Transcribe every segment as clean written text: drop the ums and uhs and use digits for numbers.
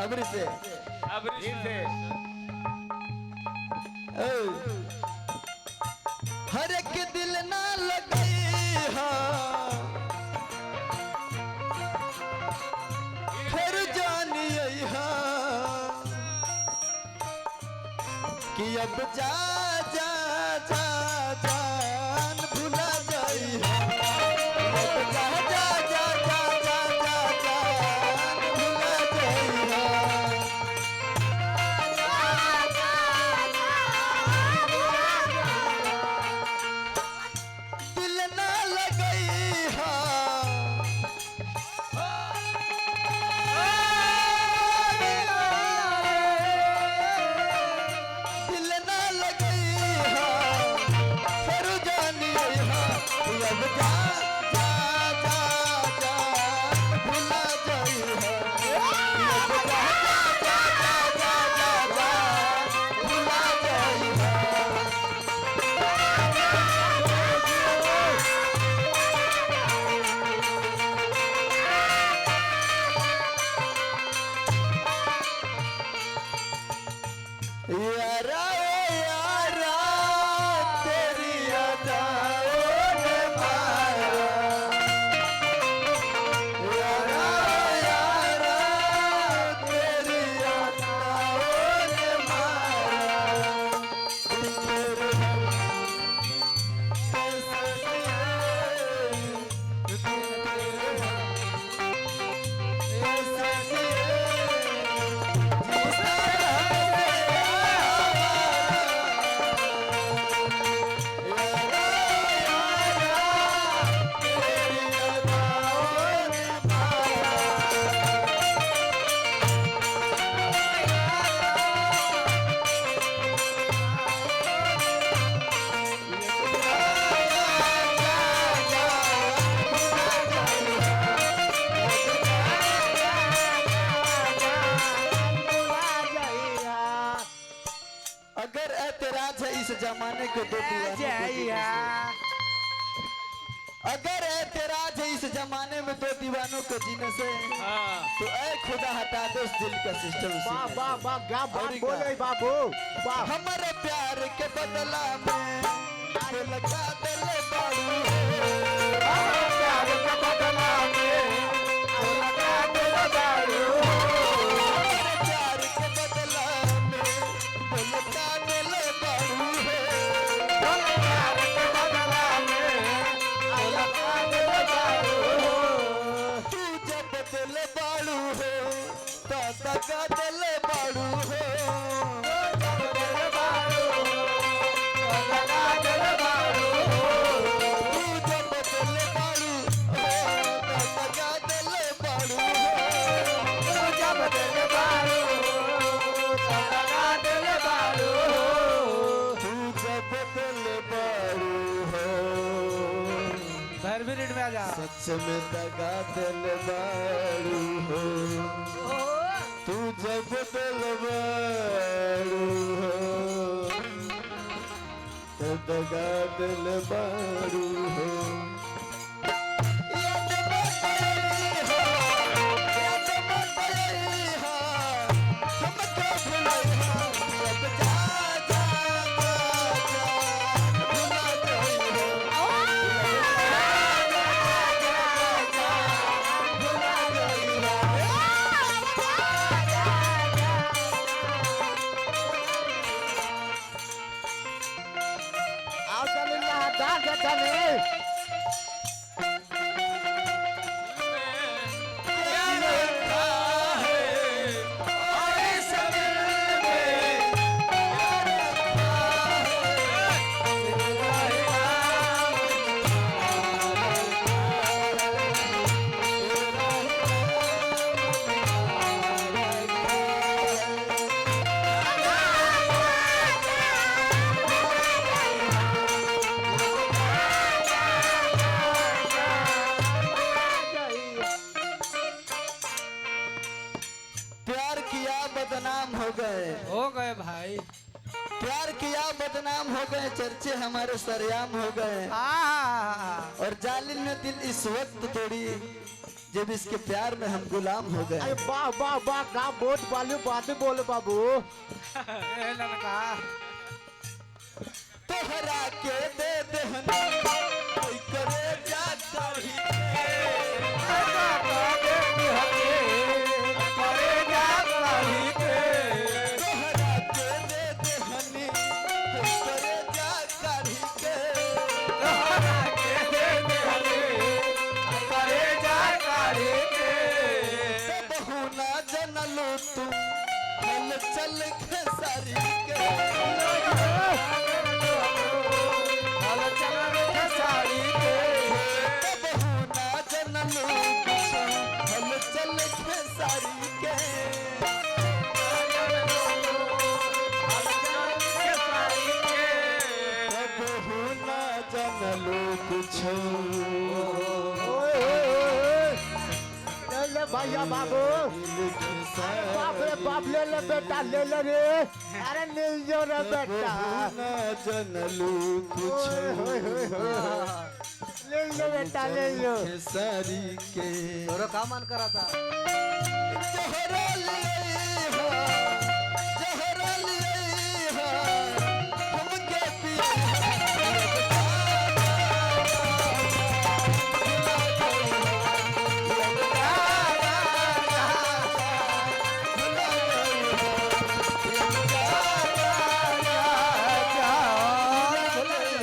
अबरी से हर एक दिल ना लगी फिर जानिए कि अब जा जा जा जान भुला जाई अब जा जा जा जा जा जा जान भुला जाई दिल ना लगई दिल ना लगई फिर जानिए अब जा जा जा जान भुला जाई अब जा जा जा जा जा जान भुला जाई यारा यारा तेरी अदाओं ने मारा यारा यारा तेरी अदाओं ने मारा तेरे अगर ऐतराज है इस जमाने को दो दीवानों को जीने से अगर ऐतराज है इस जमाने में दो दीवानों को जीने से तो ऐ खुदा हटा दो उस दिल का सिस्टम वाह वाह वाह क्या बात बोले बाबू वाह हमारे प्यार के बदला में तो लगा दिल बाड़ू हमारे प्यार के बदला में तो लगा दिल बाड़ू हमारे प्यार के बदला में तो लगा दिल बाड़ू हमारे प्यार के बदला में तो लगा दिल बाड़ू तू जब दिल बाड़ू हो तो दगा दिल बाड़ू हो तू जब दिल बाड़ू हो तो दगा दिल बाड़ू तू जब दिल बाड़ू हो मिनट में आ जा सच में दगा दिल बाड़ू हो तू जब दिल बाड़ू हो तो दगा दिल बाड़ू हो याद बताई हो याद बताई हो हम क्या भुलाई हो अब जा जा जा जा भुला जाई हो हो गए भाई, प्यार किया बदनाम हो गए, चर्चे हमारे सरेआम हो गए। और और जालिम ने दिल इस वक्त तोड़ी जब इसके प्यार में हम गुलाम हो अरे गए। वाह वाह वाह का बहुत वाली बातें बोले बाबू। ए लड़का तोहरा के दे देहनी कोई करे जा चाही तोहरा के दे देहनी कोई करे जा चाही के बहु ना जनलू तू हल चल खेसारी के बहु ना जनलू हल चल खेसारी के बहु ना जनलू कुछ ले भैया बाबू। बाप रे बाप ले ले बेटा ले ले रे। अरे मिल जो रे बेटा। ना जनलू कुछ ले लो बेटा ले लो। खेसारी के तोरो का मन करा था जहरा लिए हो जहरा लिए हो हमके पिया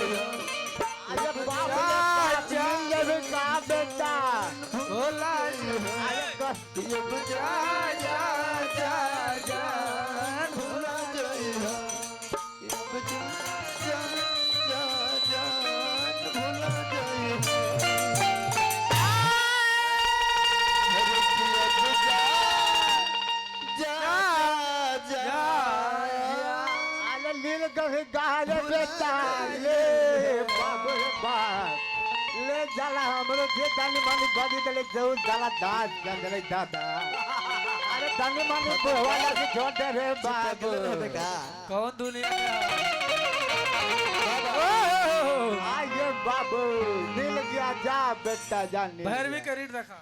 अरे बाप रे मिल ले बेटा बेटा। भोला अरे बस ये बुझा जा जा जा भुला जाइया ये बुझा जा जा जा भुला जाइया अरे पिया बुझा जा जा अरे नील गही गाले बेटा ले बाप रे बाप। ले जाला हमरो जे दानी मानी बदी दले जरूर जाला दास गंदले दादा। अरे दानी मानी बोवाला से छोड़ दे रे बाबू। कौन दुनिया आइए बाबू मिल गया जा बेटा जाने। भैरवी का रीड रखा